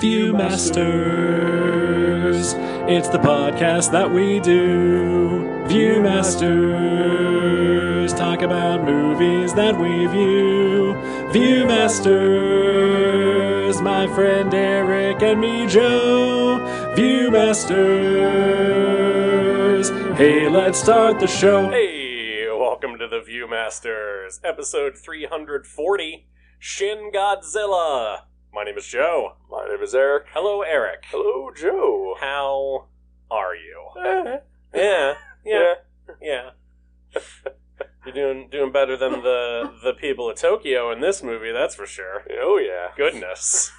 Viewmasters, it's the podcast that we do. Viewmasters, talk about movies that we view. Viewmasters, my friend Eric and me Joe. Viewmasters, hey, let's start the show. Hey, welcome to the Viewmasters, episode 340, Shin Godzilla. My name is Joe. My name is Eric. Hello, Eric. Hello, Joe. How are you? Yeah. You're doing better than the people of Tokyo in this movie, that's for sure. Oh, yeah. Goodness.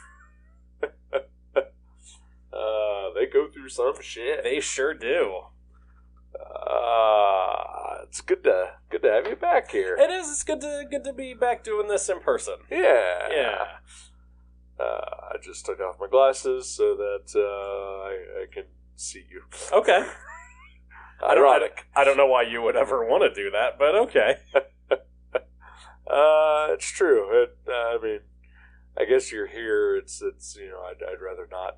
They go through some shit. They sure do. It's good to have you back here. It is. It's good to be back doing this in person. Yeah. I just took off my glasses so that I can see you. Okay. Ironic. I don't know why you would ever want to do that, but okay. It's true. I mean, I guess you're here. It's I'd rather not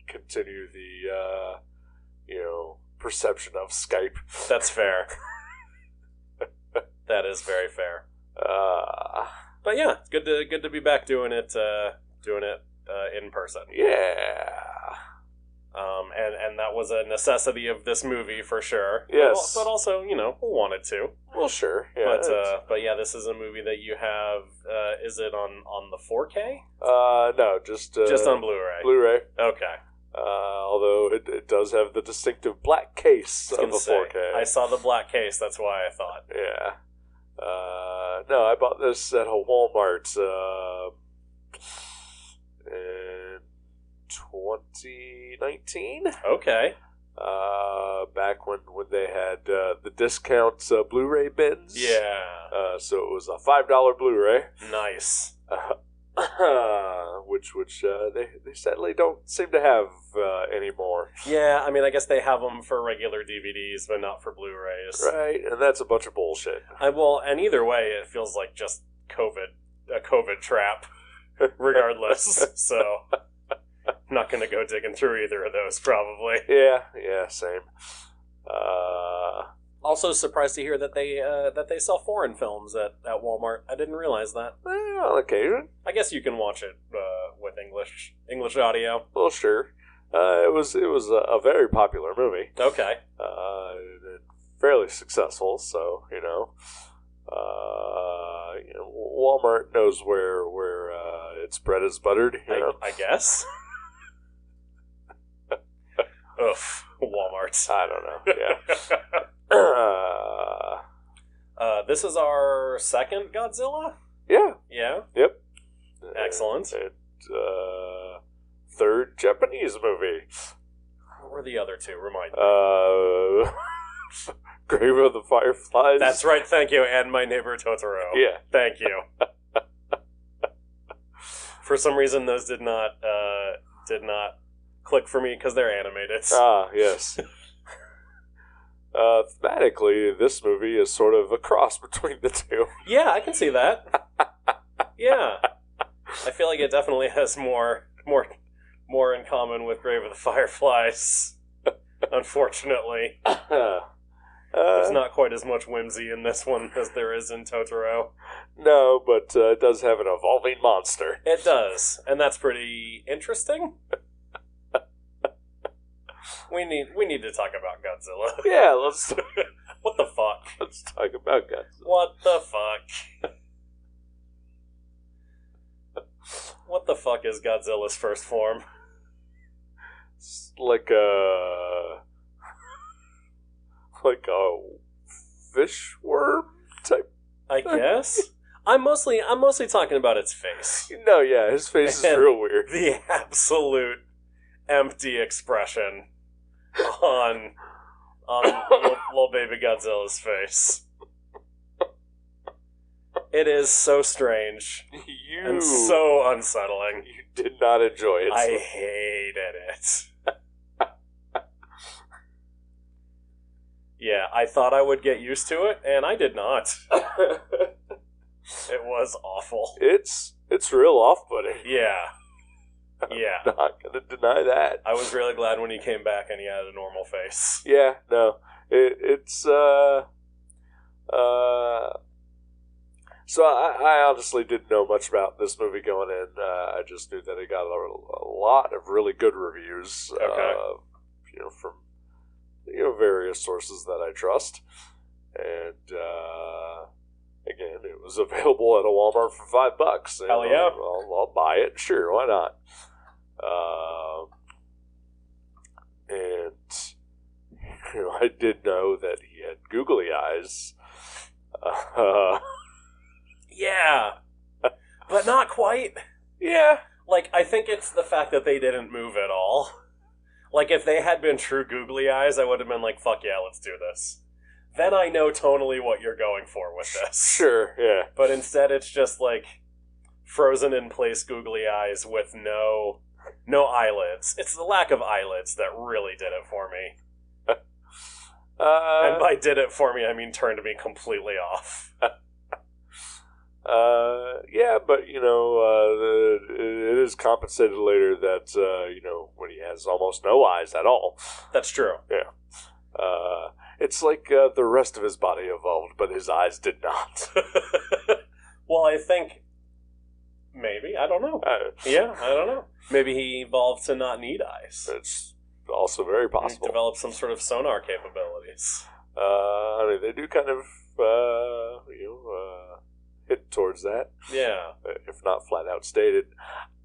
continue the perception of Skype. That's fair. That is very fair. But yeah, it's good to be back doing it in person. Yeah. And that was a necessity of this movie for sure. Yes. But also, wanted to. Well, sure. Yeah. But yeah, this is a movie that you have. Is it on the 4K? No, just on Blu-ray. Blu-ray. Okay. Although it does have the distinctive black case of the 4K. I saw the black case. That's why I thought. Yeah. No, I bought this at a Walmart in 2019. Okay. Back when they had the discount Blu-ray bins. Yeah. So it was a $5 Blu-ray. Nice. Which they sadly don't seem to have anymore. Yeah, I mean, I guess they have them for regular DVDs, but not for Blu-rays. Right, and that's a bunch of bullshit. And either way, it feels like just a COVID trap, regardless. So, I'm not going to go digging through either of those, probably. Yeah, same. Also surprised to hear that they sell foreign films at Walmart. I didn't realize that. On occasion. I guess you can watch it with English audio. Well, sure. It was a very popular movie. Okay. Fairly successful, so Walmart knows where its bread is buttered. I guess. Oof, Walmart. I don't know. Yeah. This is our second Godzilla? Yeah. Yeah? Yep. Excellent. Third Japanese movie. What were the other two? Remind me. Grave of the Fireflies. That's right, thank you. And My Neighbor Totoro. Yeah. Thank you. For some reason, those did not click for me because they're animated. Yes. Thematically, this movie is sort of a cross between the two. Yeah, I can see that. Yeah. I feel like it definitely has more in common with Grave of the Fireflies. Unfortunately. There's not quite as much whimsy in this one as there is in Totoro. No, but it does have an evolving monster. It does, and that's pretty interesting. We need to talk about Godzilla. Yeah, let's. What the fuck? Let's talk about Godzilla. What the fuck? What the fuck is Godzilla's first form? It's like a fish worm type. I guess. I'm mostly talking about its face. No, yeah, his face is real weird. The absolute empty expression on little baby Godzilla's face. It is so strange and so unsettling. You did not enjoy it. I hated it. Yeah, I thought I would get used to it, and I did not. It was awful. It's real off-putting. Yeah. Yeah. I'm not going to deny that. I was really glad when he came back and he had a normal face. Yeah, no. It's so I honestly didn't know much about this movie going in. I just knew that it got a lot of really good reviews. Okay. From various sources that I trust, and again, it was available at a Walmart for $5. Hell yeah! I'll buy it. Sure, why not? And I did know that he had googly eyes. Yeah, but not quite. Yeah. Like, I think it's the fact that they didn't move at all. Like, if they had been true googly eyes, I would have been like, fuck yeah, let's do this. Then I know tonally what you're going for with this. Sure, yeah. But instead it's just, like, frozen in place googly eyes with no eyelids. It's the lack of eyelids that really did it for me. And by did it for me, I mean turned me completely off. Yeah, but it is compensated later that when he has almost no eyes at all. That's true. Yeah. It's like the rest of his body evolved, but his eyes did not. Well, I think maybe, I don't know. Yeah, I don't know. Maybe he evolved to not need eyes. It's also very possible. He developed some sort of sonar capabilities. I mean, they do kind of hit towards that. Yeah. If not flat out stated.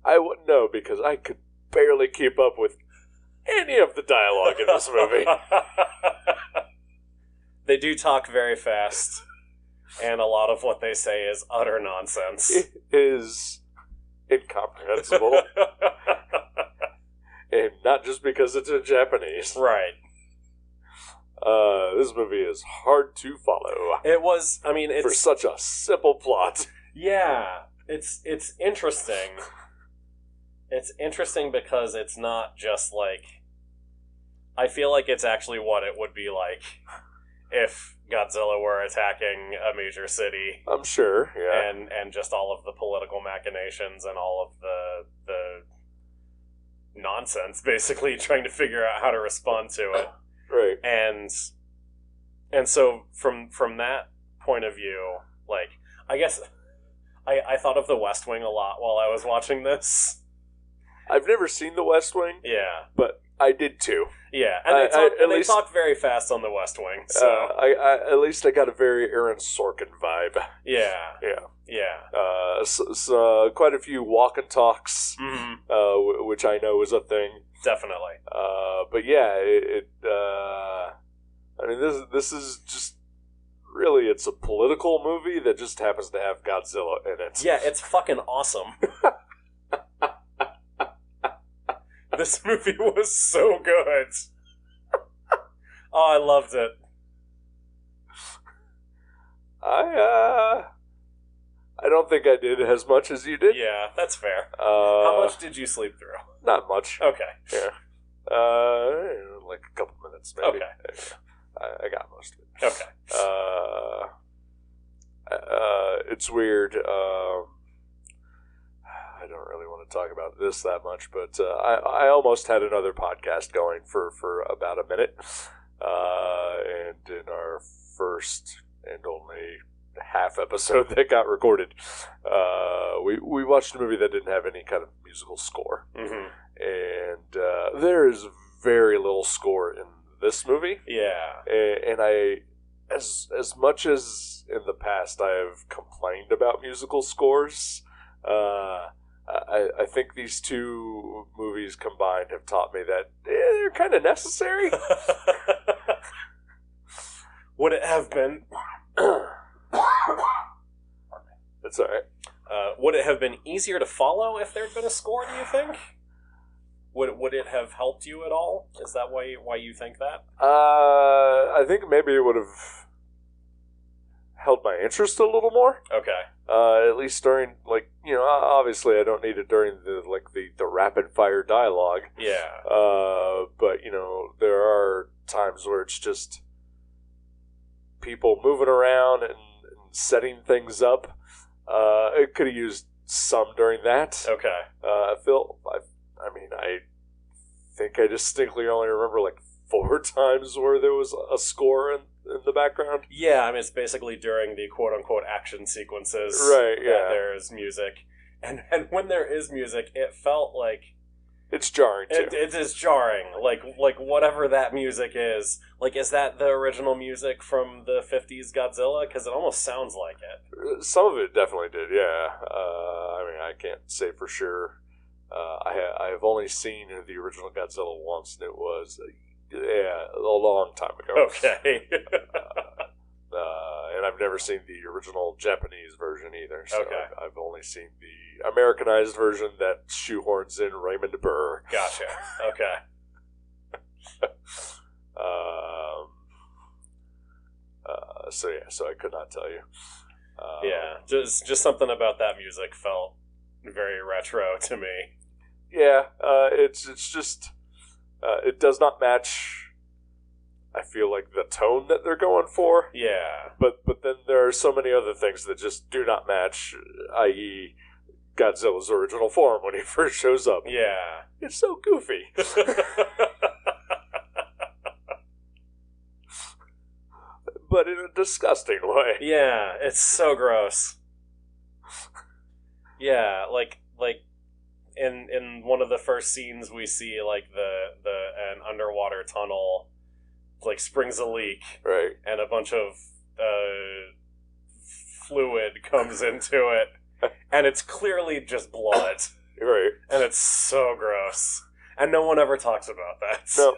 I wouldn't know because I could barely keep up with any of the dialogue in this movie. They do talk very fast, and a lot of what they say is utter nonsense. It is incomprehensible. And not just because it's in Japanese. Right. This movie is hard to follow. It was, I mean, it's... For such a simple plot. Yeah. It's interesting. It's interesting because it's not just like... I feel like it's actually what it would be like if Godzilla were attacking a major city. I'm sure, yeah. And just all of the political machinations and all of the nonsense, basically, trying to figure out how to respond to it. Right. And so from that point of view, like, I guess I thought of The West Wing a lot while I was watching this. I've never seen The West Wing. Yeah. But I did too. Yeah, and they talk very fast on The West Wing. So I at least I got a very Aaron Sorkin vibe. Yeah. So quite a few walk and talks, which I know is a thing. Definitely. But yeah, I mean, this is just really, it's a political movie that just happens to have Godzilla in it. Yeah, it's fucking awesome. This movie was so good. Oh, I loved it. I don't think I did as much as you did. Yeah, that's fair. How much did you sleep through? Not much. Okay. Yeah. Like a couple minutes, maybe. Okay. I got most of it. Okay. It's weird. I don't really want to talk about this that much, but I almost had another podcast going for about a minute. And in our first and only half episode that got recorded, we watched a movie that didn't have any kind of musical score. Mm-hmm. And there is very little score in this movie. Yeah. And I, as much as in the past I have complained about musical scores, I think these two movies combined have taught me that they're kind of necessary. Would it have been... That's all right. Would it have been easier to follow if there'd been a score, do you think? Would it have helped you at all? Is that why you think that? I think maybe it would have held my interest a little more. Okay. At least during, like, obviously I don't need it during the rapid fire dialogue. Yeah. But there are times where it's just people moving around and setting things up. It could have used some during that. Okay. I I mean, I think I distinctly only remember like 4 times where there was a score in the background. Yeah, I mean, it's basically during the quote-unquote action sequences Right, that yeah. there's music. And when there is music, it felt like... It's jarring, too. It is jarring. Like whatever that music is. Like, is that the original music from the 50s Godzilla? Because it almost sounds like it. Some of it definitely did, yeah. I mean, I can't say for sure. I have only seen the original Godzilla once, and it was, a long time ago. Okay. And I've never seen the original Japanese version either. So Okay. I've only seen the Americanized version that shoehorns in Raymond Burr. Gotcha. Okay. So I could not tell you. Yeah, just something about that music felt very retro to me. Yeah, it's just it does not match. I feel like the tone that they're going for. Yeah. But then there are so many other things that just do not match, i.e., Godzilla's original form when he first shows up. Yeah. It's so goofy. But in a disgusting way. Yeah, it's so gross. Yeah, like in one of the first scenes we see like an underwater tunnel like springs a leak, Right. and a bunch of fluid comes into it, and it's clearly just blood, Right. and it's so gross, and no one ever talks about that. No.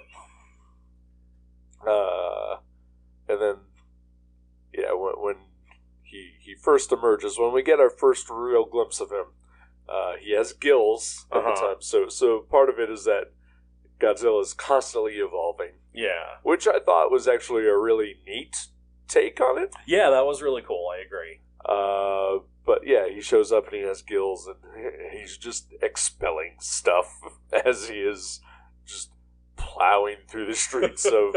And then, yeah, when he first emerges, when we get our first real glimpse of him, he has gills at the time. So part of it is that Godzilla is constantly evolving. Yeah. Which I thought was actually a really neat take on it. Yeah, that was really cool. I agree. But yeah, he shows up and he has gills and he's just expelling stuff as he is just plowing through the streets of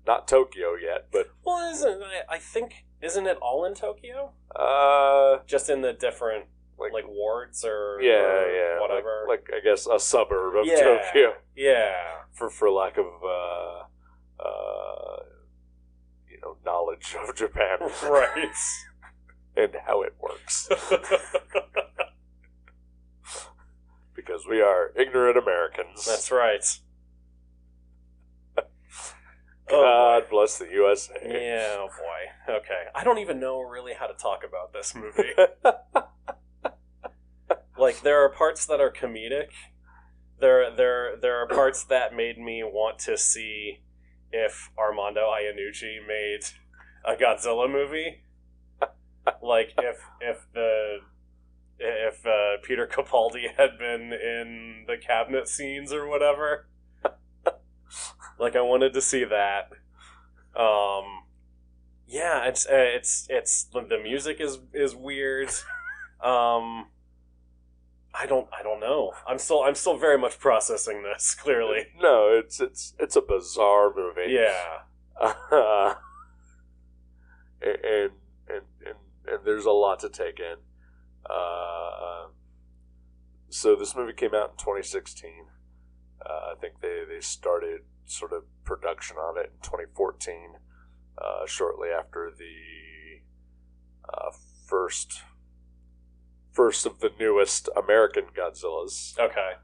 not Tokyo yet, but... Well, isn't it all in Tokyo? Just in the different, like wards or whatever? Like I guess a suburb of Yeah. Tokyo. Yeah. For lack of, knowledge of Japan. Right. And how it works. Because we are ignorant Americans. That's right. God bless the USA. Yeah, oh boy. Okay. I don't even know really how to talk about this movie. Like, there are parts that are comedic. There are parts that made me want to see if Armando Iannucci made a Godzilla movie. Like, if Peter Capaldi had been in the cabinet scenes or whatever. Like, I wanted to see that. Yeah, it's the music is weird. I don't know. I'm still very much processing this. Clearly, no, it's a bizarre movie. Yeah, and there's a lot to take in. So this movie came out in 2016. I think they started sort of production on it in 2014, shortly after the first of the newest American Godzillas. okay.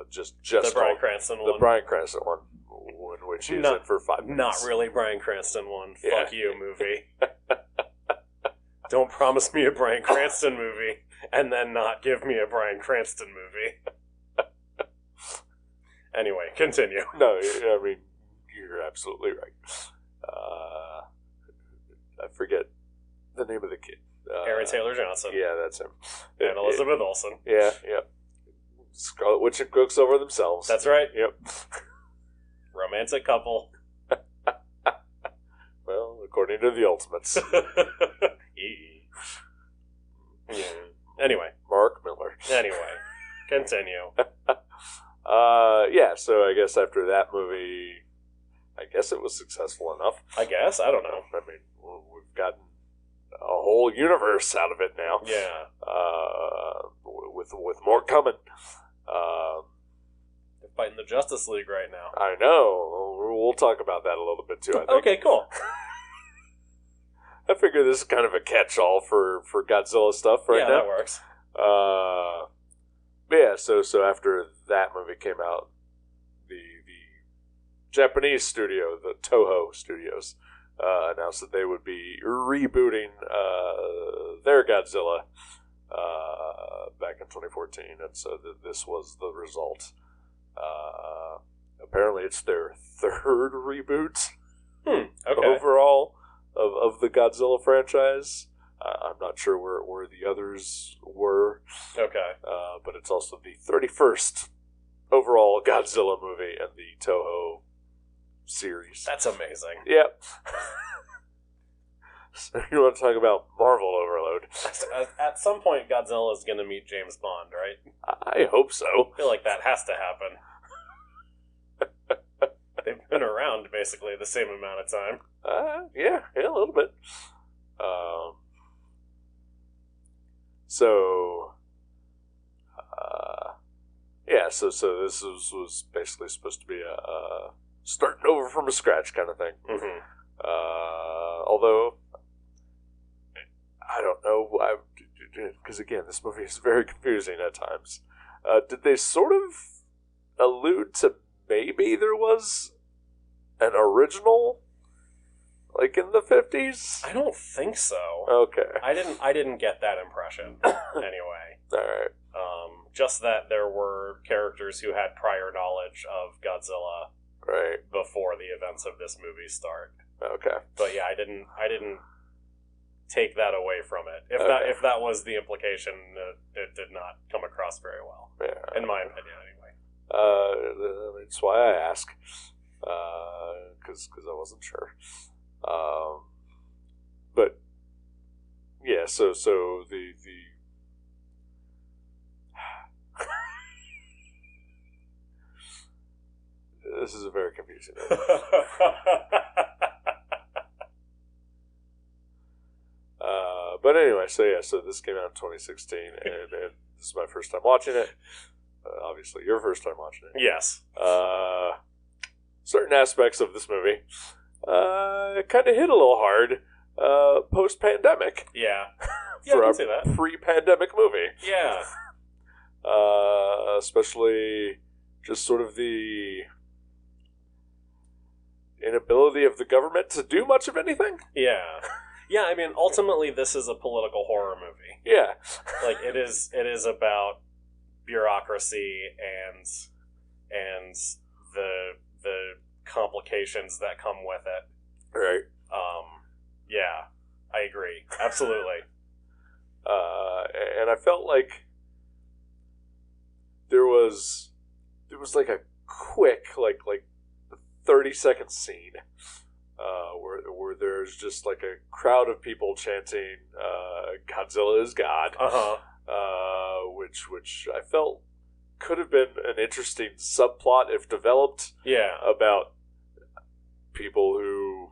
Just The Bryan called Cranston the one. Bryan Cranston one, in which he is in for 5 minutes. Not really Bryan Cranston one. Yeah. Fuck you, movie. Don't promise me a Bryan Cranston movie and then not give me a Bryan Cranston movie. Anyway, continue. No, I mean, you're absolutely right. I forget the name of the kid. Aaron Taylor Johnson. Yeah, that's him. And Elizabeth Olsen. Yeah. Scarlet Witch and cooks over themselves. That's right. Yep. Romantic couple. Well, according to the Ultimates. Yeah. Anyway. Mark Miller. Anyway. Continue. Yeah, so I guess after that movie, I guess it was successful enough. I guess. I don't know. I mean, we've gotten whole universe out of it now. Yeah. With more coming. They're fighting the Justice League right now. I know. We'll talk about that a little bit too, I think. Okay, cool. I figure this is kind of a catch-all for Godzilla stuff right now. Yeah, that works. Yeah, so after that movie came out, the Japanese studio, the Toho Studios, announced that they would be rebooting their Godzilla back in 2014, and so this was the result. Apparently, it's their third reboot overall of the Godzilla franchise. I'm not sure where the others were. Okay. But it's also the 31st overall Godzilla movie in the Toho series. That's amazing. Yep. So you want to talk about Marvel overload? At some point, Godzilla is going to meet James Bond, right? I hope so. I feel like that has to happen. They've been around basically the same amount of time. Yeah, a little bit. So this was basically supposed to be a starting over from scratch kind of thing. Mm-hmm. Although, I don't know, because again, this movie is very confusing at times. Did they sort of allude to maybe there was an original, like in the 50s? I don't think so. Okay. I didn't get that impression. Anyway. All right. Just that there were characters who had prior knowledge of Godzilla before the events of this movie start. Okay. But yeah, I didn't take that away from it. If that was the implication, it did not come across very well. Yeah. In my opinion, anyway. That's why I ask. Because I wasn't sure. But yeah, so the this is a very confusing movie. But anyway, so this came out in 2016, and this is my first time watching it. Obviously, your first time watching it. Yes. Certain aspects of this movie kind of hit a little hard post-pandemic. Yeah. For I can a see that. pre-pandemic movie. Yeah. Especially just sort of the inability of the government to do much of anything. Yeah. Yeah, I mean, ultimately, this is a political horror movie. Yeah. Like, it is about bureaucracy and the complications that come with it. Right. Yeah, I agree. Absolutely. And I felt like there was like a quick, like 30-second scene where there's just like a crowd of people chanting "Godzilla is God," which I felt could have been an interesting subplot if developed. Yeah, about people who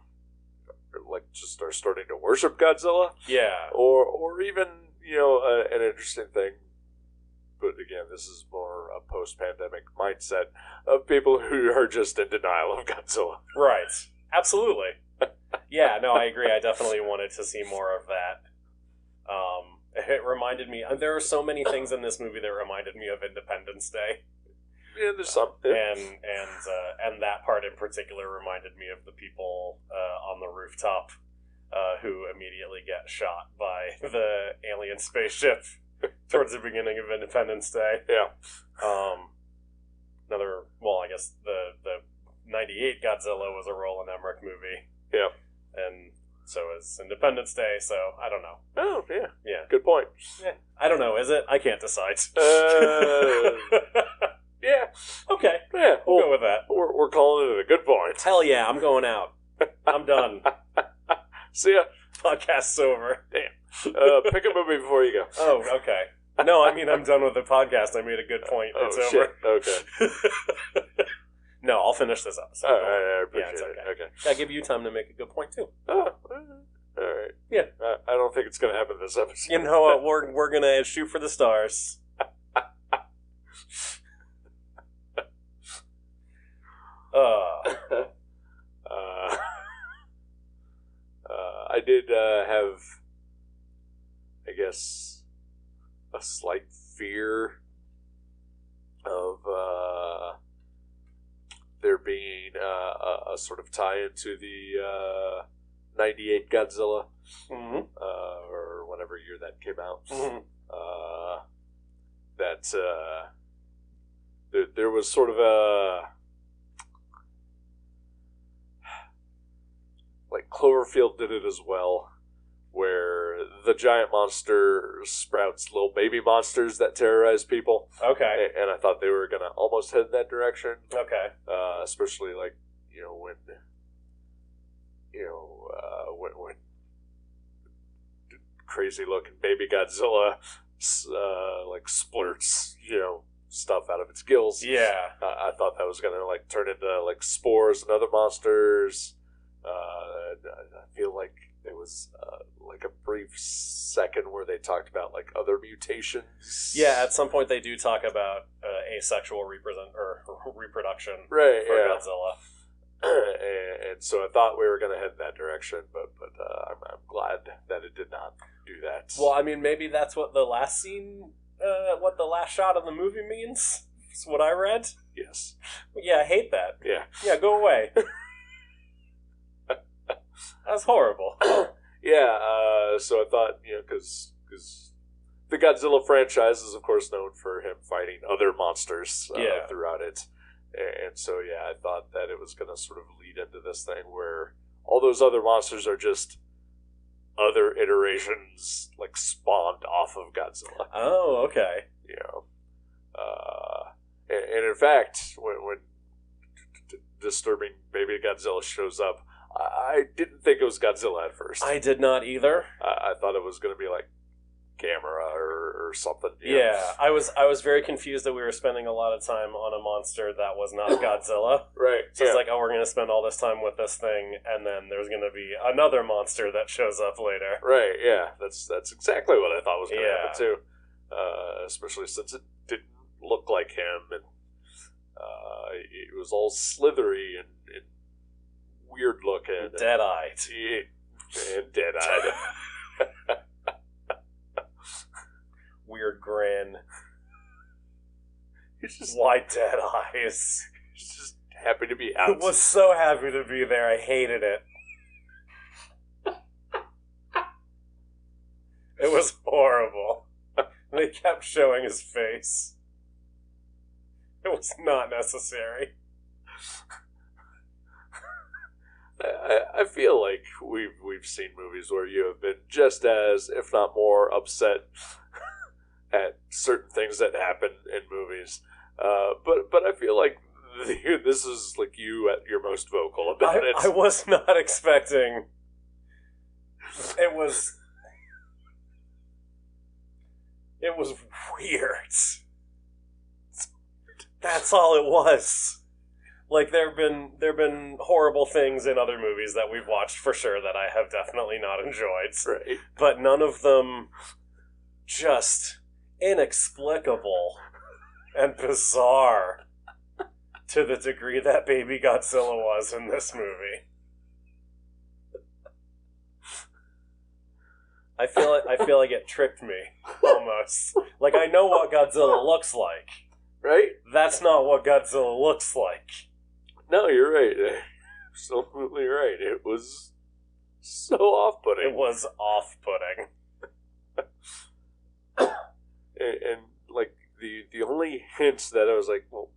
like just are starting to worship Godzilla. Yeah, or even an interesting thing. But again, this is more a post-pandemic mindset of people who are just in denial of Godzilla. Right. Absolutely. Yeah, no, I agree. I definitely wanted to see more of that. It reminded me... There are so many things in this movie that reminded me of Independence Day. Yeah, there's some. Yeah. And that part in particular reminded me of the people on the rooftop who immediately get shot by the alien spaceship towards the beginning of Independence Day. Yeah. I guess the 98 Godzilla was a Roland Emmerich movie. Yeah. And so is Independence Day, so I don't know. Oh, yeah. Yeah. Good point. Yeah. I don't know, is it? I can't decide. Yeah. Okay. Yeah. We'll go with that. We're calling it a good point. Hell yeah, I'm going out. I'm done. See ya. Podcast's over. Damn. Pick a movie before you go. Oh, okay. No, I mean, I'm done with the podcast. I made a good point. It's over. Shit. Okay. No, I'll finish this episode. I appreciate it's okay. it. Okay. I'll give you time to make a good point, too. Oh, all right. Yeah. I don't think it's going to happen this episode. You know what? We're gonna shoot for the stars. I did have, I guess, a slight fear of there being a sort of tie into the 98 Godzilla, or whatever year that came out. That there was sort of a, like Cloverfield did it as well, where the giant monster sprouts little baby monsters that terrorize people. Okay. And I thought they were going to almost head in that direction. Okay. Especially, like, when crazy looking baby Godzilla like splurts stuff out of its gills. Yeah. I thought that was going to like turn into like spores and other monsters. I feel like there was like a brief second where they talked about like other mutations. Yeah, at some point they do talk about asexual reproduction for Godzilla. And so I thought we were going to head in that direction, but I'm glad that it did not do that. Well, I mean, maybe that's what the last scene, what the last shot of the movie means. That's what I read. Yes. Yeah, I hate that. Yeah. Yeah, go away. That's horrible. Yeah, so I thought, because the Godzilla franchise is, of course, known for him fighting other monsters throughout it. And so, yeah, I thought that it was going to sort of lead into this thing where all those other monsters are just other iterations, like, spawned off of Godzilla. Oh, okay. And in fact, when disturbing baby Godzilla shows up, I didn't think it was Godzilla at first. I did not either. I thought it was going to be like Gamera or something. Yeah, I was very confused that we were spending a lot of time on a monster that was not Godzilla. Right. So it's like, oh, we're going to spend all this time with this thing, and then there's going to be another monster that shows up later. Right, yeah. That's exactly what I thought was going to happen, too. Especially since it didn't look like him, and it was all slithery and weird looking. Dead-eyed. And dead-eyed. Weird grin. He's just wide dead eyes. He's just happy to be out. I was so happy to be there. I hated it. It was horrible. They kept showing his face. It was not necessary. I feel like we've seen movies where you have been just as, if not more, upset at certain things that happen in movies. But I feel like this is like you at your most vocal about it. I was not expecting. It was weird. That's all it was. Like, there have been horrible things in other movies that we've watched for sure that I have definitely not enjoyed. Right. But none of them just inexplicable and bizarre to the degree that Baby Godzilla was in this movie. I feel like it tricked me, almost. Like, I know what Godzilla looks like. Right? That's not what Godzilla looks like. No, you're right. Absolutely right. It was so off-putting. It was off-putting. and like, the only hints that I was like, well,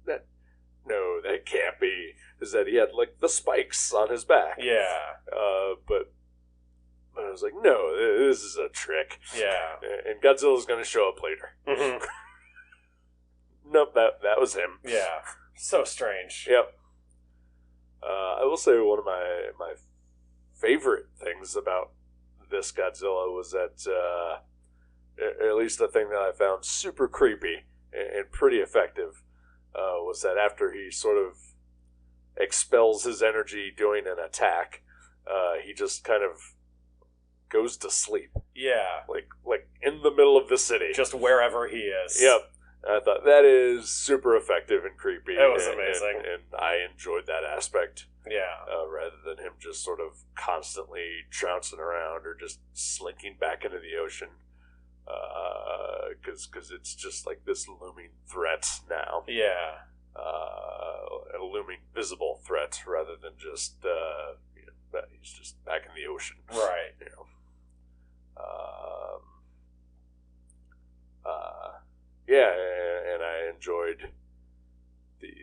that can't be, is that he had, like, the spikes on his back. Yeah. But I was like, no, this is a trick. Yeah. And Godzilla's going to show up later. Mm-hmm. Nope, that was him. Yeah. So strange. Yep. I will say one of my favorite things about this Godzilla was that, at least the thing that I found super creepy and pretty effective, was that after he sort of expels his energy doing an attack, he just kind of goes to sleep. Yeah. Like in the middle of the city. Just wherever he is. Yep. I thought that is super effective and creepy. It was amazing. And I enjoyed that aspect. Yeah. Rather than him just sort of constantly trouncing around or just slinking back into the ocean. Because it's just like this looming threat now. Yeah. A looming visible threat rather than just that he's just back in the ocean. Right. You know. Yeah, and I enjoyed the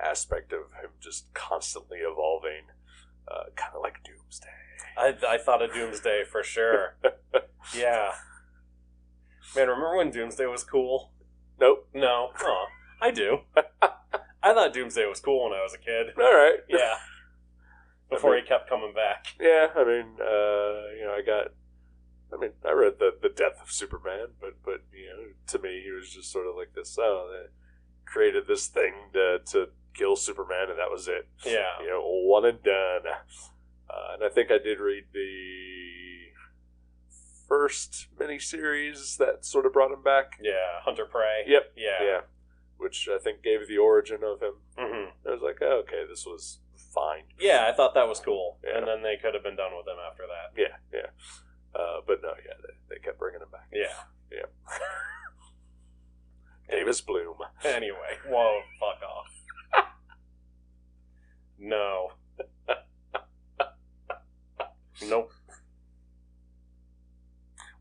aspect of him just constantly evolving, kind of like Doomsday. I thought of Doomsday for sure. Yeah. Man, remember when Doomsday was cool? Nope. No. Oh, I do. I thought Doomsday was cool when I was a kid. All right. Yeah. Before he kept coming back. Yeah, I mean, I read the Death of Superman, but to me, he was just sort of like this. They created this thing to kill Superman, and that was it. Yeah. One and done. And I think I did read the first miniseries that sort of brought him back. Yeah, Hunter Prey. Yep. Yeah. Which I think gave the origin of him. Mm-hmm. I was like, oh, okay, this was fine. Yeah, I thought that was cool. Yeah. And then they could have been done with him after that. Yeah. But no, they kept bringing him back. Yeah. Davis Bloom. Anyway, whoa, fuck off. No. Nope.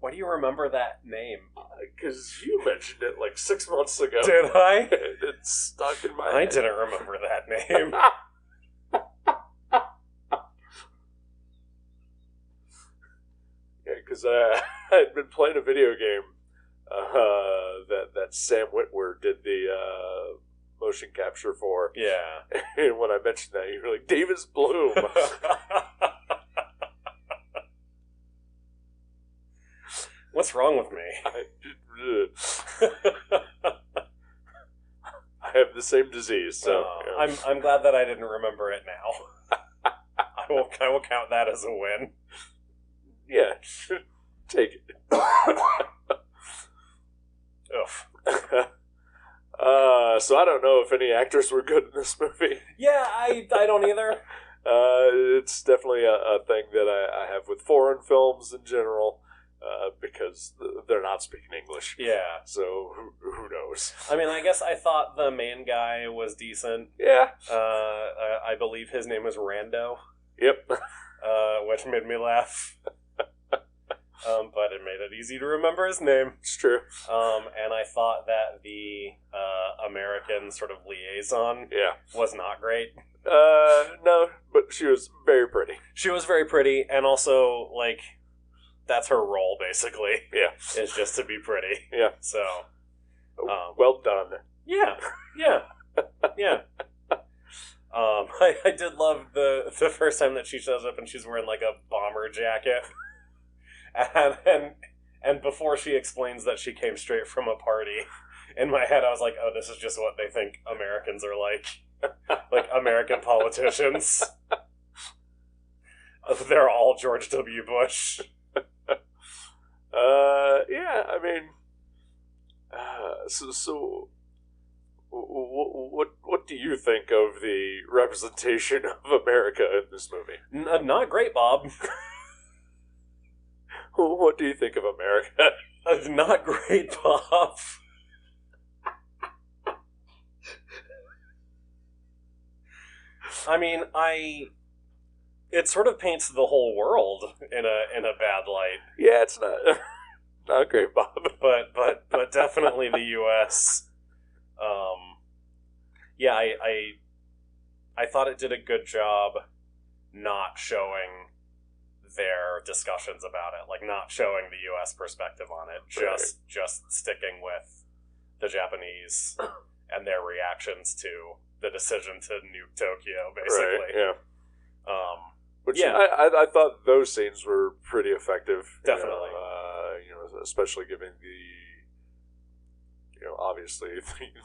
Why do you remember that name? Because you mentioned it like 6 months ago. Did I? It's stuck in my I head. didn't remember that name. Yeah, because I had been playing a video game that Sam Witwer did the motion capture for. Yeah. And when I mentioned that, you were like, Davis Bloom. What's wrong with me? I have the same disease, so yeah. I'm glad that I didn't remember it now. I will count that as a win. Yeah, take it. Ugh. So I don't know if any actors were good in this movie. Yeah, I don't either. It's definitely a thing that I have with foreign films in general, because they're not speaking English. Yeah. So who knows? I mean, I guess I thought the main guy was decent. Yeah. I believe his name was Rando. Yep. Which made me laugh. But it made it ezy to remember his name. It's true. And I thought that the American sort of liaison was not great. No, but she was very pretty. She was very pretty, and also, like, that's her role, basically. Yeah. Is just to be pretty. Yeah. So. Well done. Yeah. I did love the first time that she shows up and she's wearing, like, a bomber jacket. And before she explains that she came straight from a party, in my head I was like, oh, this is just what they think Americans are like. Like, American politicians. They're all George W. Bush. Yeah, I mean, so what do you think of the representation of America in this movie? Not great, Bob. What do you think of America? Not great, Bob. I mean, it sort of paints the whole world in a bad light. Yeah, it's not great, Bob. But definitely the U.S. Yeah, I thought it did a good job not showing their discussions about it, like not showing the U.S. perspective on it, just sticking with the Japanese and their reactions to the decision to nuke Tokyo, basically. Right, yeah. I thought those scenes were pretty effective. Definitely. Especially given obviously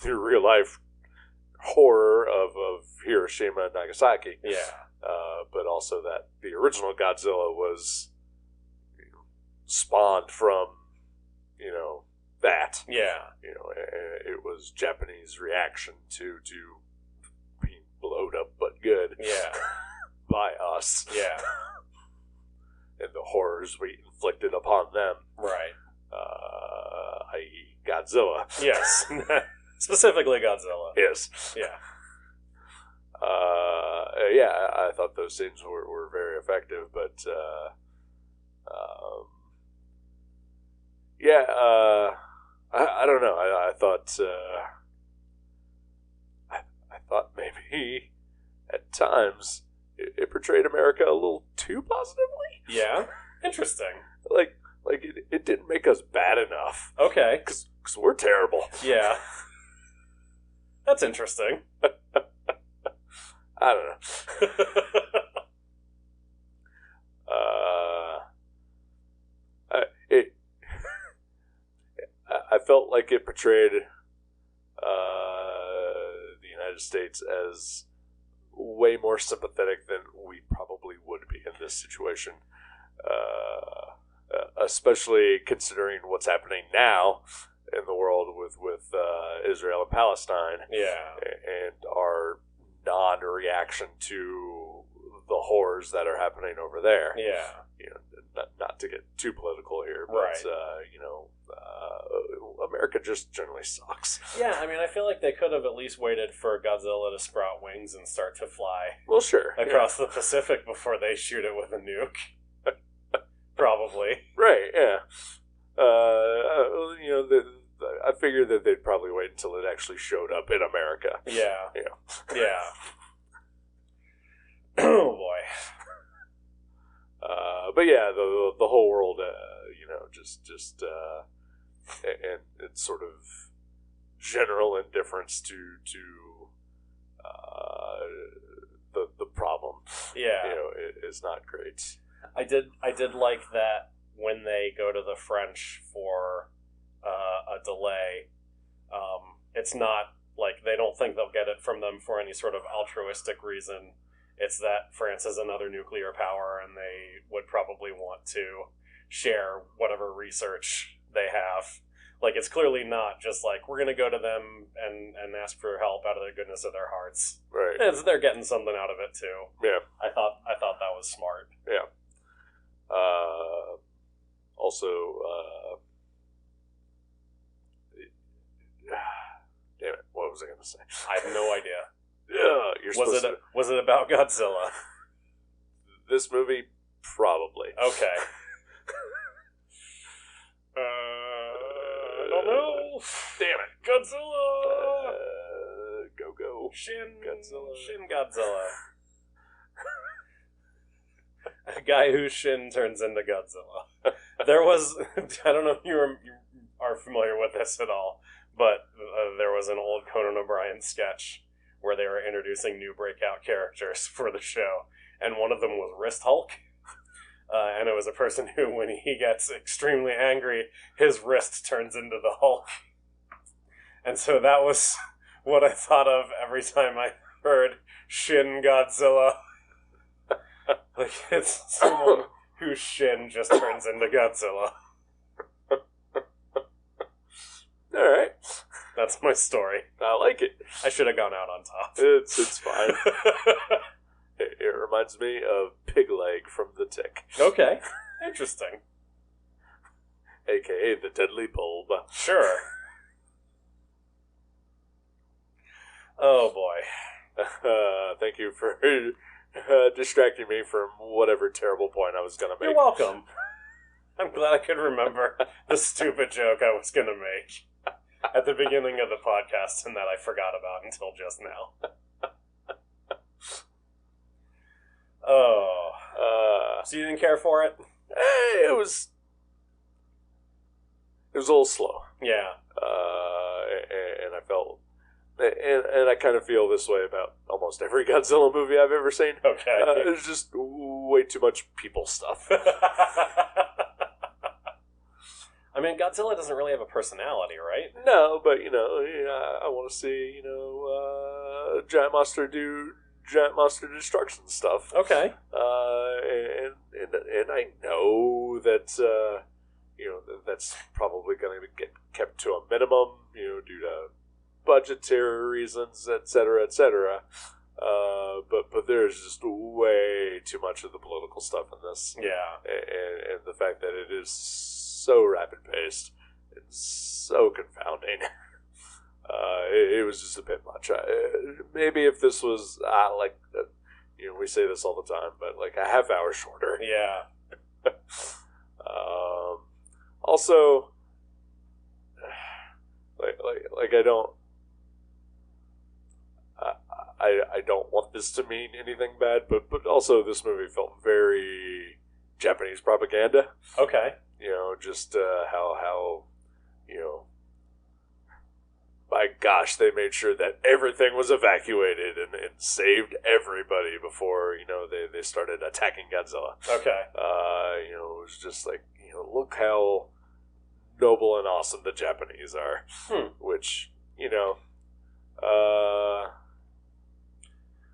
the real life horror of Hiroshima and Nagasaki. Yeah. But also that the original Godzilla was spawned from, that. Yeah. It was Japanese reaction to being blowed up but good. Yeah. By us. Yeah. And the horrors we inflicted upon them. Right. I.e. Godzilla. Yes. Specifically Godzilla. Yes. Yeah. I thought those scenes were very effective, but I don't know. I thought I thought maybe at times it portrayed America a little too positively. Yeah. Interesting. Like it didn't make us bad enough. Okay. Because we're terrible. Yeah. That's interesting. I don't know. I felt like it portrayed the United States as way more sympathetic than we probably would be in this situation. Especially considering what's happening now in the world with Israel and Palestine. Yeah. And our non-reaction to the horrors that are happening over there. Yeah. Not to get too political here, but right. America just generally sucks. Yeah, I mean, I feel like they could have at least waited for Godzilla to sprout wings and start to fly. Well, sure. Across the Pacific before they shoot it with a nuke. Probably. Right. Yeah. I figured that they'd probably wait until it actually showed up in America. Yeah. Yeah. Yeah. Oh boy. But yeah, the whole world, and its sort of general indifference to the problem. Yeah. Is not great. I did like that when they go to the French for a delay. It's not like they don't think they'll get it from them for any sort of altruistic reason. It's that France is another nuclear power and they would probably want to share whatever research they have. Like, it's clearly not just like, we're going to go to them and ask for help out of the goodness of their hearts. Right. They're getting something out of it, too. Yeah. I thought that was smart. Yeah. Also, damn it, what was I going to say? I have no idea. Was it about Godzilla? This movie, probably. Okay. I don't know. Damn it, Godzilla. Go. Shin Godzilla. Shin Godzilla. A guy whose shin turns into Godzilla. There was, I don't know if you are familiar with this at all, but there was an old Conan O'Brien sketch where they were introducing new breakout characters for the show, and one of them was Wrist Hulk. And it was a person who, when he gets extremely angry, his wrist turns into the Hulk. And so that was what I thought of every time I heard Shin Godzilla. Like, it's someone whose shin just turns into Godzilla. Alright. That's my story. I like it. I should have gone out on top. It's fine. It reminds me of Pig Leg from The Tick. Okay. Interesting. A.K.A. the Deadly Bulb. Sure. Oh, boy. Thank you for distracting me from whatever terrible point I was going to make. You're welcome. I'm glad I could remember the stupid joke I was going to make at the beginning of the podcast and that I forgot about until just now. Oh. So you didn't care for it? It was a little slow. Yeah. And I felt... And I kind of feel this way about almost every Godzilla movie I've ever seen. Okay. There's just way too much people stuff. I mean, Godzilla doesn't really have a personality, right? No, but, I want to see, giant monster do giant monster destruction stuff. Okay. And I know that that's probably going to get kept to a minimum, due to budgetary reasons, etc., etc. But there's just way too much of the political stuff in this. Yeah. And the fact that it is so rapid-paced and so confounding. It was just a bit much. Maybe if this was, we say this all the time, but like a half hour shorter. Yeah. Also, I don't want this to mean anything bad, but also this movie felt very Japanese propaganda. Okay. Just how my gosh, they made sure that everything was evacuated and saved everybody before, they started attacking Godzilla. Okay. It was just like, look how noble and awesome the Japanese are. Which,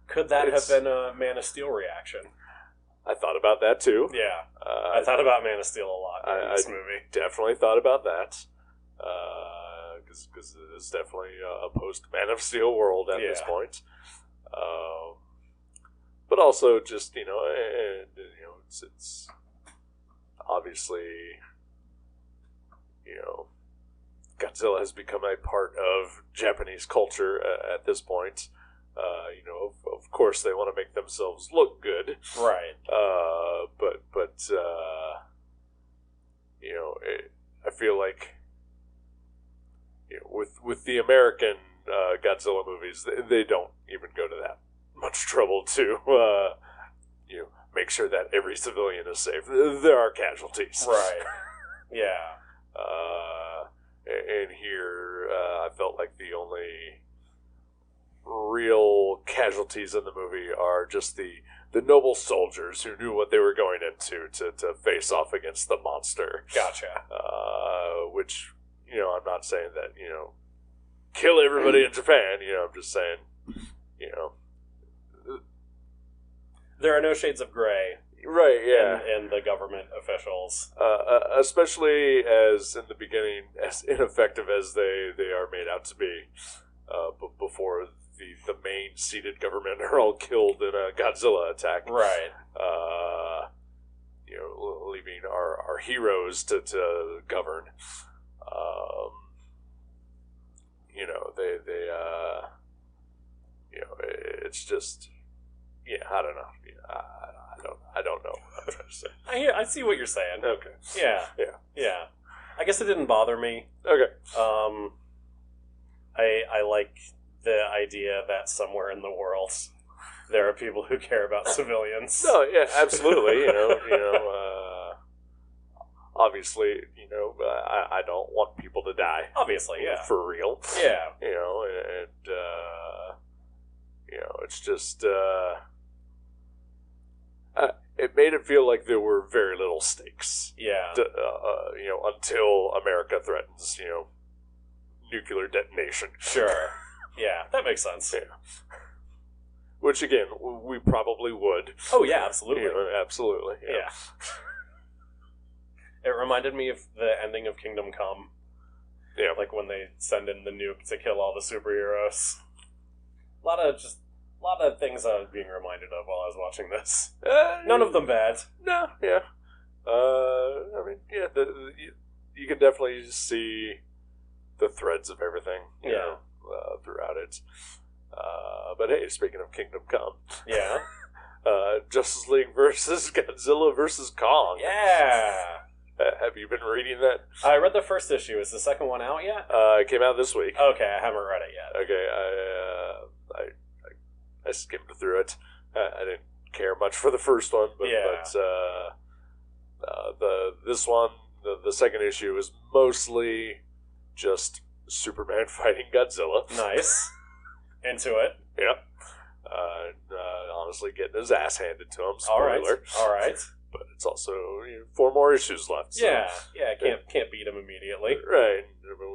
could that have been a Man of Steel reaction? I thought about that too. Yeah. I thought about Man of Steel a lot in this movie. Definitely thought about that. Because it is definitely a post-Man of Steel world at this point. But also just, it's obviously, Godzilla has become a part of Japanese culture at this point. Of course they want to make themselves look good. Right. But I feel like, with the American Godzilla movies, they don't even go to that much trouble to make sure that every civilian is safe. There are casualties, right? Yeah. And here, I felt like the only real casualties in the movie are just the noble soldiers who knew what they were going into to face off against the monster. Gotcha. Which, I'm not saying that, kill everybody in Japan, I'm just saying, there are no shades of gray. Right, yeah. And the government officials. Especially as, in the beginning, as ineffective as they are made out to be, before the main seated government are all killed in a Godzilla attack. Right. Leaving our heroes to govern. It's just, I don't know. I don't know what I'm trying to say. I see what you're saying. Okay. Yeah. I guess it didn't bother me. Okay. I like the idea that somewhere in the world there are people who care about civilians. No, yeah, absolutely. Obviously, I don't want people to die. Obviously, yeah. For real. Yeah. It's just, it made it feel like there were very little stakes. Yeah. Until America threatens, nuclear detonation. Sure. Yeah, that makes sense. Yeah. Which, again, we probably would. Oh, yeah, absolutely. Absolutely. Yeah. It reminded me of the ending of Kingdom Come. Yeah. Like when they send in the nuke to kill all the superheroes. A lot of things I was being reminded of while I was watching this. None of them bad. No, yeah. You can definitely see the threads of everything, throughout it. But hey, speaking of Kingdom Come, yeah, Justice League versus Godzilla versus Kong. Yeah. Have you been reading that? I read the first issue. Is the second one out yet? It came out this week. Okay, I haven't read it yet. Okay, I skimmed through it. I didn't care much for the first one, but this one, the second issue is mostly just Superman fighting Godzilla. Nice. Into it. Yep. Honestly, getting his ass handed to him. Spoiler. All right. But it's also 4 more issues left. So. Yeah. Can't beat him immediately. Right.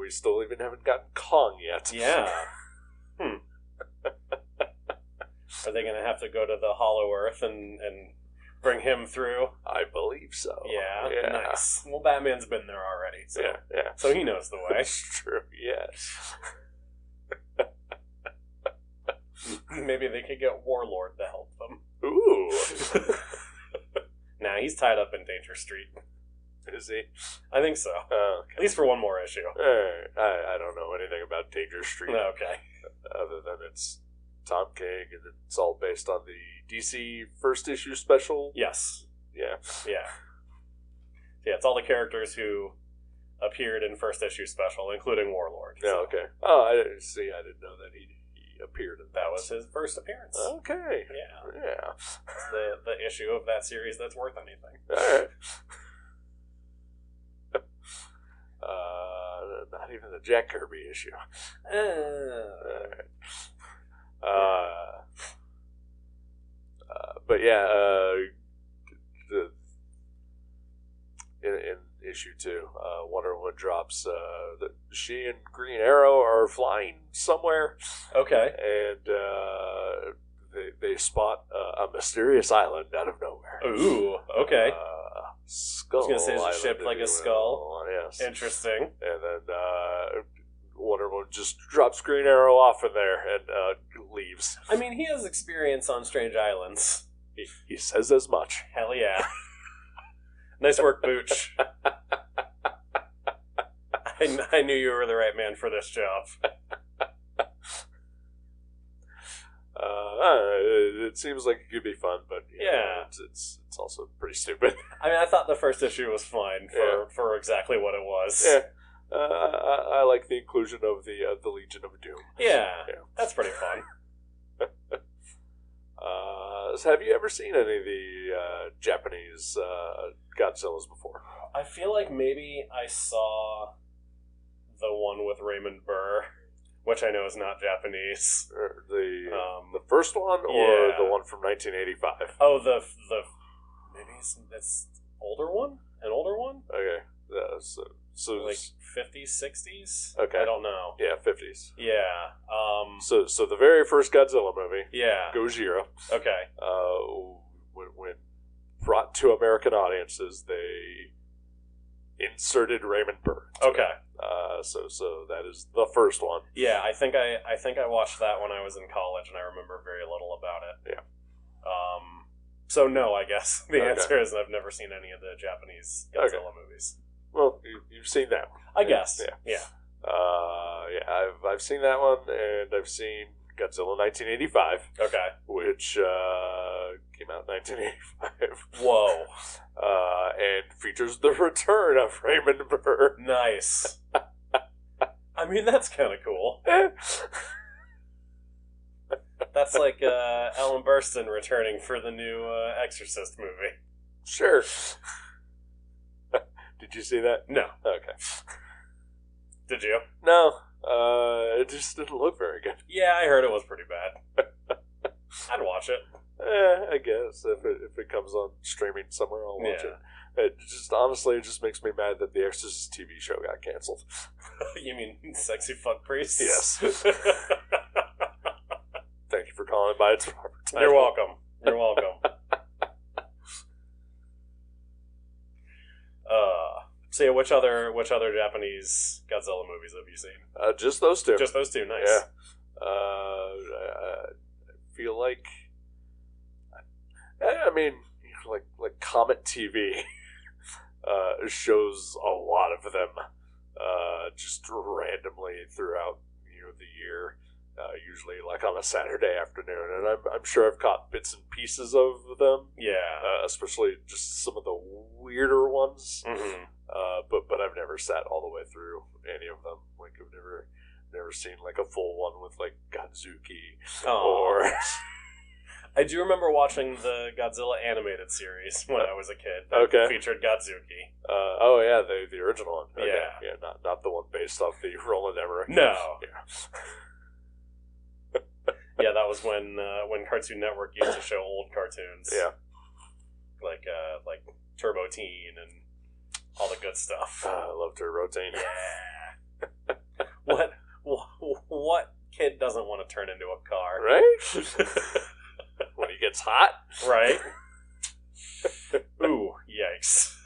We still even haven't gotten Kong yet. Yeah. Are they going to have to go to the Hollow Earth and bring him through. I believe so. Yeah, nice. Well, Batman's been there already, so so he knows the way. That's true. Yes. Maybe they could get Warlord to help them. Ooh. Nah, he's tied up in Danger Street. Is he? I think so. Okay. At least for one more issue. I don't know anything about Danger Street. Okay. Other than it's Tom King, and it's all based on the DC first issue special. Yes. Yeah. Yeah. Yeah, it's all the characters who appeared in first issue special, including Warlord. Yeah, so. okay. Oh, I didn't know that he appeared in that. That was his first appearance. Okay. Yeah. It's the issue of that series that's worth anything. Alright. Not even the Jack Kirby issue. But yeah, in issue 2, Wonder Woman drops that she and Green Arrow are flying somewhere. Okay. And they spot a mysterious island out of nowhere. Ooh, okay. Skull. I was going to say, is it Island, shaped like a skull? Yes. Interesting. And then Wonder Woman just drops Green Arrow off in there and leaves. I mean, he has experience on strange islands. He says as much. Hell yeah. Nice work, Booch. I knew you were the right man for this job. It seems like it could be fun, but it's also pretty stupid. I mean, I thought the first issue was fine for exactly what it was. Yeah, I like the inclusion of the Legion of Doom. Yeah, that's pretty fun. So have you ever seen any of the Japanese Godzillas before? I feel like maybe I saw the one with Raymond Burr, which I know is not Japanese. The first one, or the one from 1985? Oh, the maybe it's older one, an older one. Okay, so like 50s, 60s. Okay, I don't know. Yeah, 50s. Yeah. So the very first Godzilla movie. Yeah. Gojira. Okay. When brought to American audiences, they inserted Raymond Burr. Okay. So that is the first one. Yeah, I think I watched that when I was in college, and I remember very little about it. Yeah. So no, I guess the answer is I've never seen any of the Japanese Godzilla movies. Well, you've seen that one. I guess. Yeah. I've seen that one, and I've seen Godzilla 1985. Okay. Which came out in 1985. Whoa. And features the return of Raymond Burr. Nice. I mean, that's kind of cool. That's like Ellen Burstyn returning for the new Exorcist movie. Sure. Did you see that? No. Okay. Did you? No. It just didn't look very good. Yeah, I heard it was pretty bad. I'd watch it. I guess if it comes on streaming somewhere, I'll watch it. It just makes me mad that the Exorcist TV show got canceled. You mean Sexy Fuck Priest? Yes. Thank you for calling it by its proper title. You're welcome. You're welcome. So yeah, which other Japanese Godzilla movies have you seen? Just those two. Just those two. Nice. Yeah. I feel like, I mean, like Comet TV shows a lot of them just randomly throughout the year. Usually like on a Saturday afternoon, and I'm sure I've caught bits and pieces of them. Yeah. Especially just some of the weirder ones. Mm-hmm. But I've never sat all the way through any of them. Like I've never seen like a full one with like Godzuki or. I do remember watching the Godzilla animated series when I was a kid. That featured Godzuki. The original one. Okay. Yeah, not the one based off the Roland Emmerich. No. Yeah. Yeah, that was when Cartoon Network used to show old cartoons. Yeah. Like Turbo Teen and all the good stuff. I love Turbo Teen. Yeah. What kid doesn't want to turn into a car? Right? When he gets hot. Right. lyrics.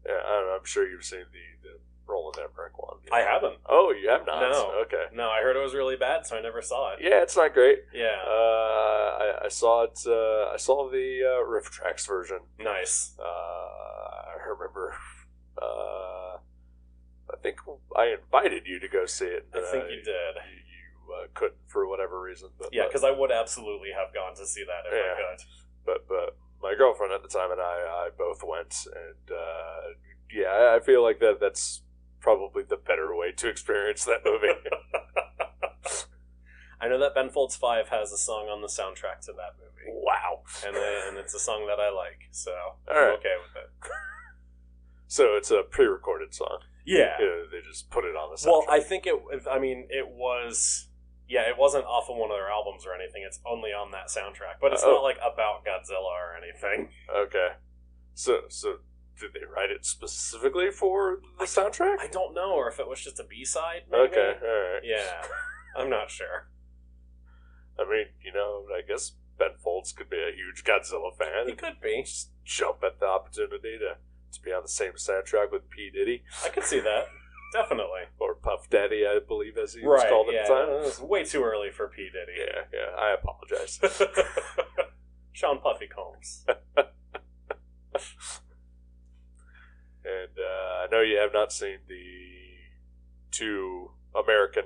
Yeah, I don't know, I'm sure you've seen the Roland Emmerich one. I haven't. Oh, you have not? No. Okay. No, I heard it was really bad, so I never saw it. Yeah, it's not great. Yeah. I saw it. I saw the riff tracks version. Nice. I remember. I think I invited you to go see it. I think you did. You couldn't for whatever reason. But, yeah, because I would absolutely have gone to see that if I could. But my girlfriend at the time and I both went, and yeah, I feel like that's probably the better way to experience that movie. I know that Ben Folds 5 has a song on the soundtrack to that movie. Wow. And it's a song that I like, so I'm okay with it. So it's a pre-recorded song. Yeah. They just put it on the soundtrack. Well, I think it was... Yeah, it wasn't off of one of their albums or anything. It's only on that soundtrack. But it's not, like, about Godzilla or anything. Okay. So did they write it specifically for the soundtrack? I don't know, or if it was just a B-side, maybe. Okay, alright. Yeah, I'm not sure. I mean, I guess Ben Folds could be a huge Godzilla fan. He could be. Just jump at the opportunity to be on the same soundtrack with P. Diddy. I could see that. Definitely. Or Puff Daddy, I believe, as he was called at the time. It was way too early for P. Diddy. Yeah, I apologize. Sean Puffy Combs. And I know you have not seen the 2 American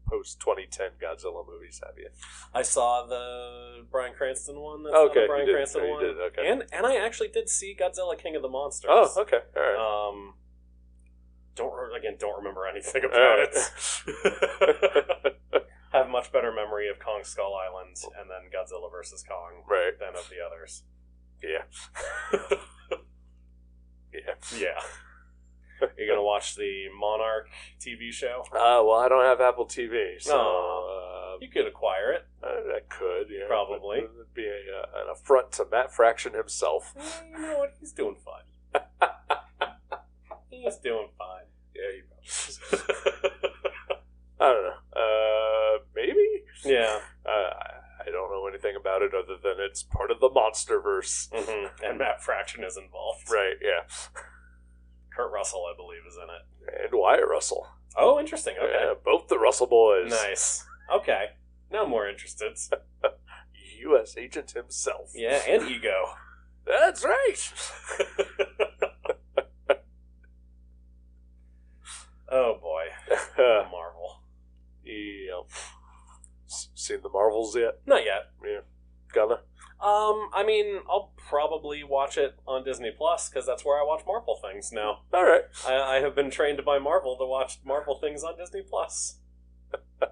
post-2010 Godzilla movies, have you? I saw the Bryan Cranston one. That's okay, the Bryan Cranston one. You did, okay. And I actually did see Godzilla King of the Monsters. Oh, okay, all right. Don't remember anything about it. Have much better memory of Kong Skull Island and then Godzilla vs. Kong than of the others. Yeah. Yeah. You're gonna watch the Monarch TV show? Well, I don't have Apple TV, so you could acquire it. I could, yeah. Probably. It would be an affront to Matt Fraction himself. You know what? He's doing fine. He's doing fine. Yeah, he probably I don't know. Maybe? Yeah. I don't know anything about it other than it's part of the Monsterverse. Mm-hmm. And Matt Fraction is involved. Right, yeah. Kurt Russell, I believe, is in it. And Wyatt Russell. Oh, interesting. Okay. Yeah, both the Russell boys. Nice. Okay. Now I'm more interested. U.S. agent himself. Yeah, and Ego. That's right. Oh, boy. Marvel. Yeah. Seen the Marvels yet? Not yet. Yeah. Gonna? I mean, I'll probably watch it on Disney Plus because that's where I watch Marvel things now. All right. I have been trained by Marvel to watch Marvel things on Disney Plus. All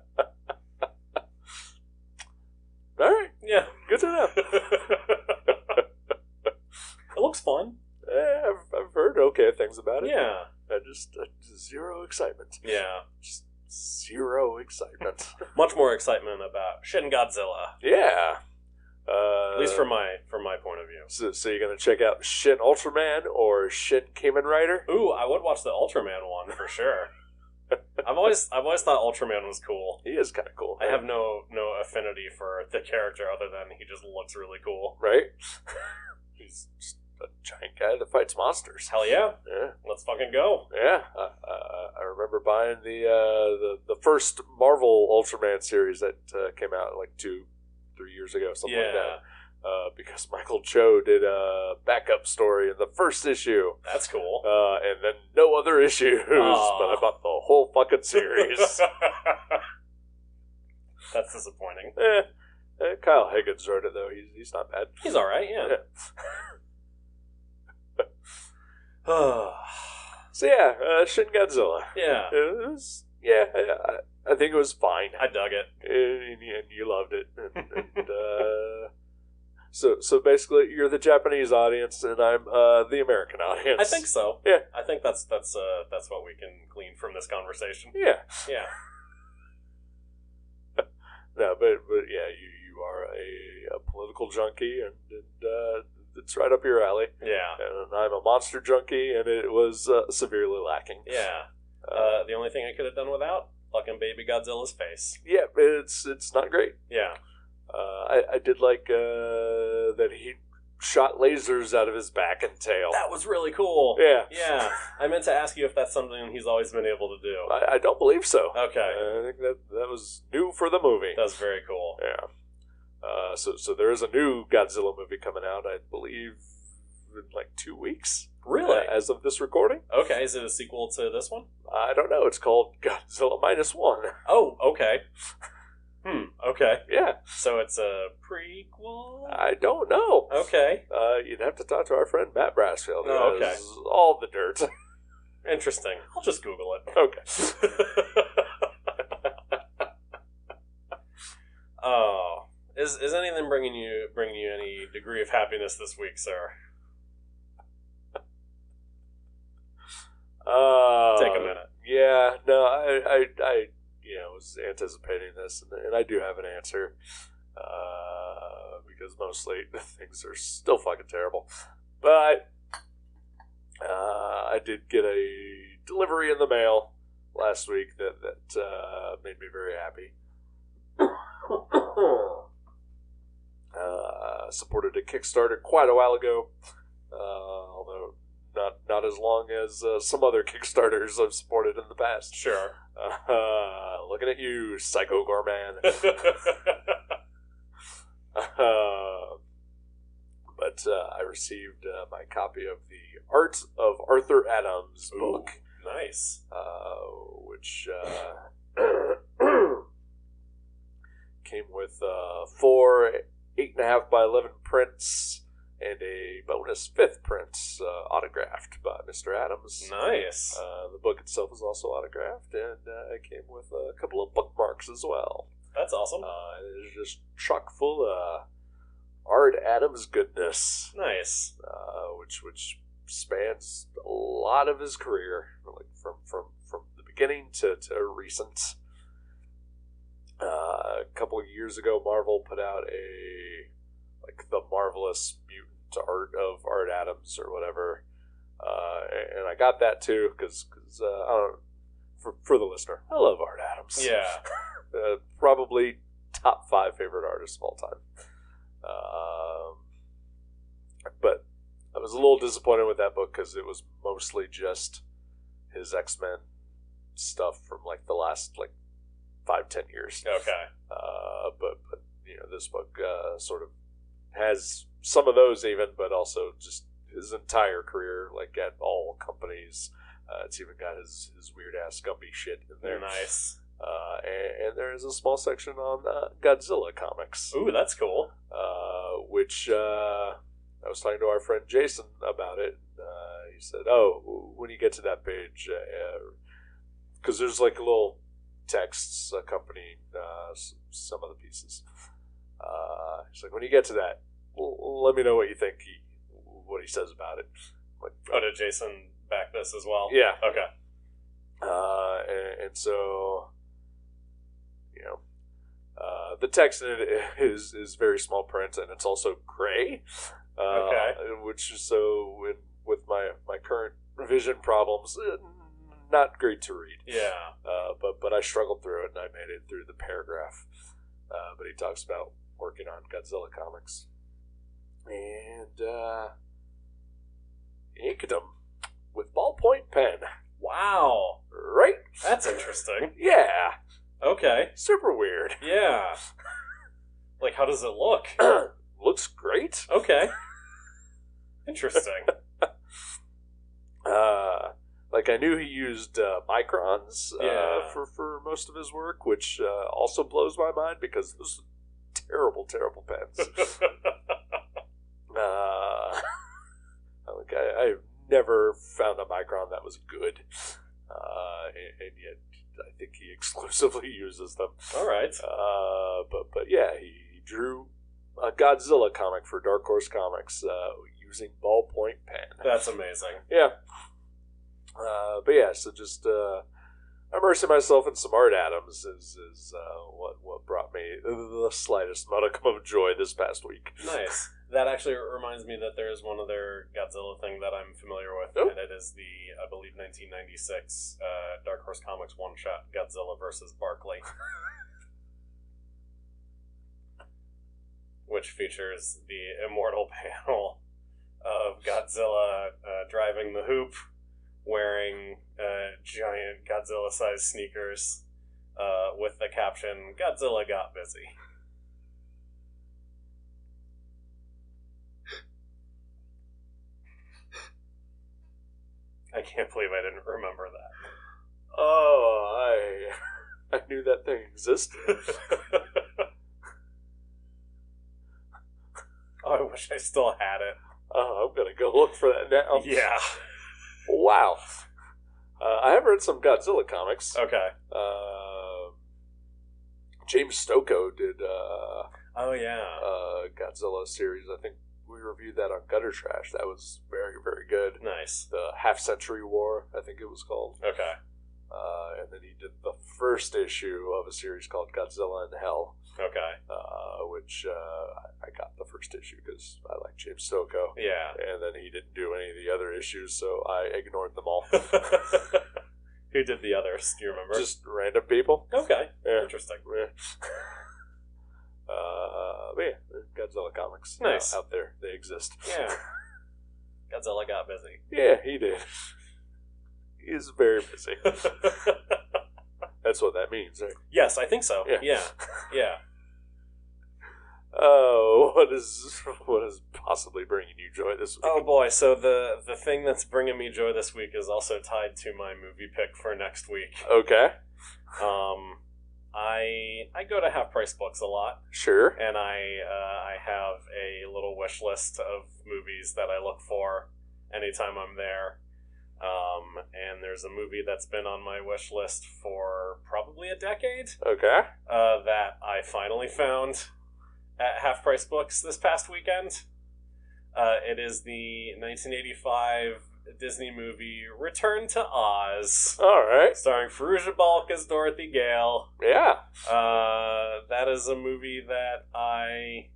right. Yeah. Good to know. It looks fun. I've heard okay things about it. Yeah. Just zero excitement. Yeah. Just zero excitement. Much more excitement about Shin Godzilla. Yeah. At least from my point of view. So you're gonna check out Shin Ultraman or Shin Kamen Rider? Ooh, I would watch the Ultraman one for sure. I've always thought Ultraman was cool. He is kind of cool. I have no affinity for the character other than he just looks really cool. Right? He's just a giant guy that fights monsters. Hell yeah! Yeah, let's fucking go. Yeah, I remember buying the first Marvel Ultraman series that came out like 2-3 years ago, something like that. Because Michael Cho did a backup story in the first issue. That's cool. And then no other issues, but I bought the whole fucking series. That's disappointing. Kyle Higgins wrote it, though. He's not bad. He's alright, yeah. So yeah, Shin Godzilla. Yeah. It was, I think it was fine. I dug it. And you loved it. And so basically, you're the Japanese audience, and I'm the American audience. I think so. Yeah. I think that's what we can glean from this conversation. Yeah. Yeah. No, but yeah, you are a political junkie, and it's right up your alley. Yeah. And I'm a monster junkie, and it was severely lacking. Yeah. The only thing I could have done without, fucking baby Godzilla's face. Yeah, it's not great. Yeah. I did like that he shot lasers out of his back and tail. That was really cool. Yeah. Yeah. I meant to ask you if that's something he's always been able to do. I don't believe so. Okay. I think that was new for the movie. That's very cool. Yeah. So there is a new Godzilla movie coming out, I believe, in like 2 weeks. Really? As of this recording. Okay, is it a sequel to this one? I don't know. It's called Godzilla -1. Oh, okay. Okay. Yeah. So it's a prequel? I don't know. Okay. You'd have to talk to our friend Matt Brassfield, who Oh, okay. has all the dirt. Interesting. I'll just Google it. Okay. Oh. Is anything bringing you any degree of happiness this week, sir? Take a minute. Yeah, no, I was anticipating this, and I do have an answer, because mostly things are still fucking terrible. But I did get a delivery in the mail last week that made me very happy. Supported a Kickstarter quite a while ago, although not as long as some other Kickstarters I've supported in the past. Sure. Looking at you, Psycho Gorman. But I received my copy of the Art of Arthur Adams book. Ooh, nice. Which came with 4 8.5 by 11 prints and a bonus 5th print autographed by Mr. Adams. Nice. The book itself is also autographed, and it came with a couple of bookmarks as well. That's awesome. It is just chock full of Art Adams goodness. Nice. Which spans a lot of his career, like from the beginning to recent. A couple of years ago, Marvel put out the Marvelous Mutant Art of Art Adams or whatever, and I got that too because for the listener, I love Art Adams. Yeah. Probably top 5 favorite artists of all time. But I was a little disappointed with that book because it was mostly just his X-Men stuff from the last 5-10 years. Okay. But this book sort of has some of those even, but also just his entire career, at all companies. It's even got his weird ass Gumby shit in there. Nice. And there is a small section on Godzilla comics. Ooh, that's cool. Which I was talking to our friend Jason about it. He said, "Oh, when you get to that page, because there's little texts accompanying some of the pieces." He's like, "When you get to that, let me know what you think. What he says about it." Did Jason back this as well? Yeah. Okay. And so, the text in it is very small print, and it's also gray. Okay. Which is with my current vision problems, not great to read. Yeah. But I struggled through it, and I made it through the paragraph. But he talks about working on Godzilla comics, and he inked them with ballpoint pen. Wow. Right? That's interesting. Yeah. Okay. Super weird. Yeah. How does it look? Looks great. Okay. Interesting. I knew he used microns for most of his work, which also blows my mind because those are terrible pens. I've never found a micron that was good, and yet I think he exclusively uses them. All right. But yeah, he drew a Godzilla comic for Dark Horse Comics using ballpoint pen. That's amazing. Yeah. But yeah, so just immersing myself in some Art Adams is what brought me the slightest modicum of joy this past week. Nice. That actually reminds me that there is one other Godzilla thing that I'm familiar with, Oh. and it is the, I believe, 1996 Dark Horse Comics one-shot Godzilla versus Barkley. Which features the immortal panel of Godzilla driving the hoop, wearing giant Godzilla-sized sneakers, with the caption, "Godzilla got busy." I can't believe I didn't remember that. Oh, I knew that thing existed. Oh, I wish I still had it. Oh, I'm gonna go look for that now. Yeah. Wow. I have read some Godzilla comics. Okay. James Stokoe did Oh, yeah. Godzilla series. I think we reviewed that on Gutter Trash. That was very, very good. Nice. The Half Century War, I think it was called. Okay. And then he did the first issue of a series called Godzilla in Hell, Okay. which I got the first issue because I like James Stokoe. Yeah. And then he didn't do any of the other issues, so I ignored them all. Who did the others? Do you remember? Just random people. Okay. Yeah. Interesting. Yeah. But yeah, Godzilla comics Nice. out there. They exist. Yeah. Godzilla got busy. Yeah, he did. He is very busy. That's what that means, right? Yes, I think so. Yeah. Yeah. Oh, what is possibly bringing you joy this week? Oh boy, so the thing that's bringing me joy this week is also tied to my movie pick for next week. Okay. I go to Half Price Books a lot, Sure. and I have a little wish list of movies that I look for anytime I'm there. And there's a movie that's been on my wish list for probably a decade Okay. that I finally found at Half Price Books this past weekend. It is the 1985 Disney movie Return to Oz, All right. starring Fairuza Balk as Dorothy Gale. Yeah. That is a movie that I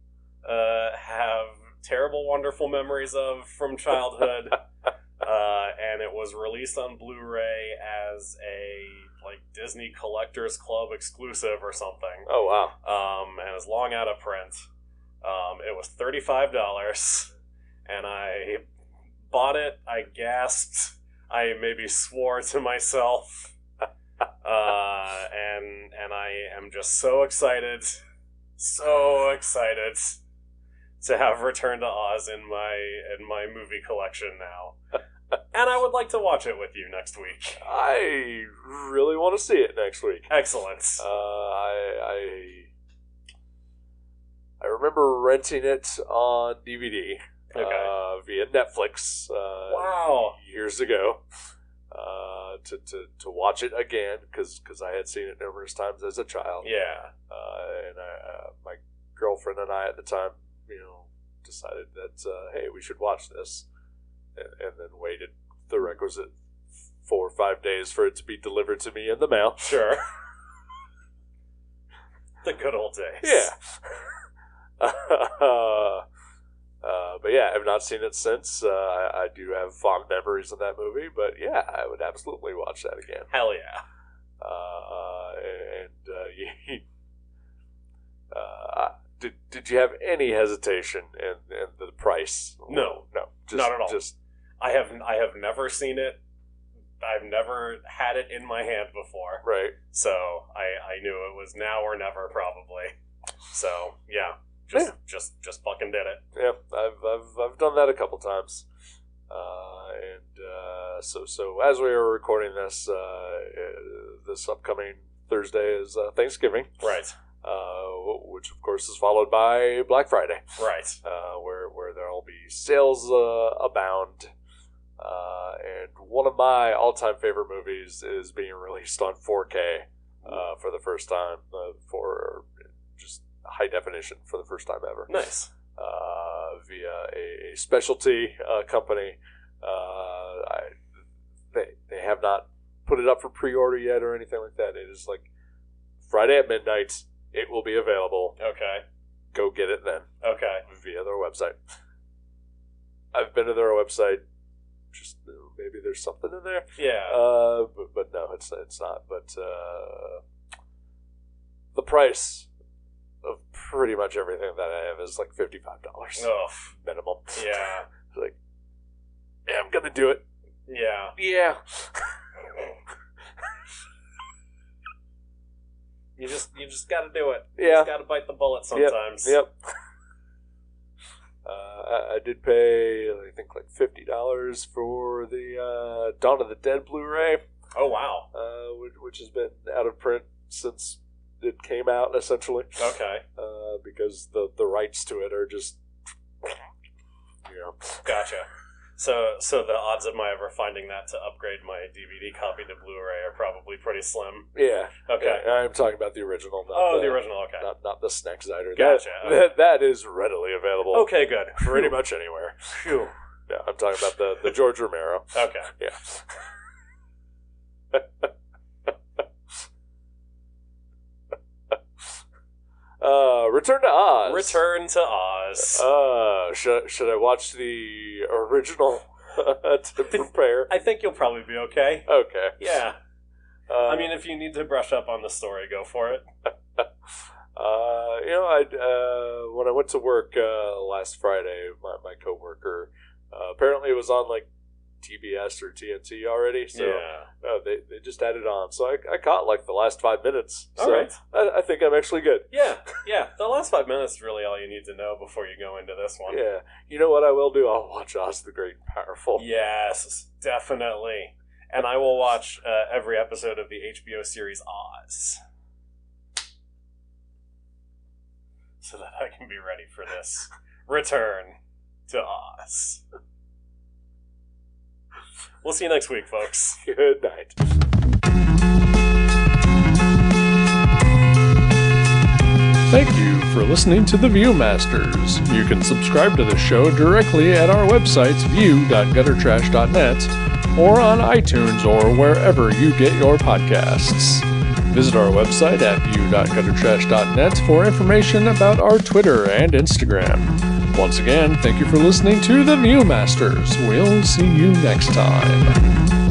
have terrible, wonderful memories of from childhood. And it was released on Blu-ray as a Disney Collectors Club exclusive or something. Oh, wow. And it's long out of print. It was $35, and I bought it. I gasped. I maybe swore to myself. And I am just so excited to have Return to Oz in my movie collection now. And I would like to watch it with you next week. I really want to see it next week. Excellent. I remember renting it on DVD via Netflix Wow. years ago to watch it again because I had seen it numerous times as a child. Yeah. And my girlfriend and I at the time, decided that hey, we should watch this, and then waited the requisite 4 or 5 days for it to be delivered to me in the mail. Sure. The good old days. Yeah. But yeah, I've not seen it since. I do have fond memories of that movie, but yeah, I would absolutely watch that again. Hell yeah. Did you have any hesitation in the price? No. Not at all. I have never seen it. I've never had it in my hand before. Right. So I knew it was now or never probably. So yeah. Just fucking did it. Yeah, I've done that a couple times, so as we are recording this, this upcoming Thursday is Thanksgiving, Right. Which of course is followed by Black Friday, Right. where there'll be sales abound, and one of my all-time favorite movies is being released on 4K for the first time, for just high definition for the first time ever. Nice. Via a specialty company. They have not put it up for pre-order yet or anything like that. It is like Friday at midnight. It will be available. Okay. go get it then. Okay. Via their website. I've been to their website. Just maybe there's something in there. Yeah. But no, it's not. But the price of pretty much everything that I have is like $55 minimum. Yeah. Like, yeah, I'm gonna do it. Yeah. Yeah. You just got to do it. Yeah. You just got to bite the bullet sometimes. Yep. I did pay, I think, like $50 for the Dawn of the Dead Blu-ray. Oh, wow. Which has been out of print since it came out, essentially. Okay. Because the rights to it are just, Gotcha. So the odds of my ever finding that to upgrade my DVD copy to Blu-ray are probably pretty slim. Yeah. Okay. Yeah, I'm talking about the original. The original, okay. Not the Snexzider. Gotcha. That is readily available. Okay, good. Pretty much anywhere. Phew. Yeah, I'm talking about the George Romero. Okay. Yeah. Return to Oz. Return to Oz. Should I watch the original to prepare? I think you'll probably be okay. Okay. Yeah. I mean, if you need to brush up on the story, go for it. When I went to work last Friday, my coworker apparently it was on like TBS or TNT already, so they just had it on. So I caught like the last 5 minutes. So all right. I think I'm actually good. Yeah. The last 5 minutes is really all you need to know before you go into this one. Yeah. You know what I will do? I'll watch Oz the Great and Powerful. Yes, definitely. And I will watch every episode of the HBO series Oz, so that I can be ready for this return to Oz. We'll see you next week, folks. Good night. Thank you for listening to The Viewmasters. You can subscribe to the show directly at our websites view.guttertrash.net or on iTunes or wherever you get your podcasts. Visit our website at view.guttertrash.net for information about our Twitter and Instagram. Once again, thank you for listening to The Viewmasters. We'll see you next time.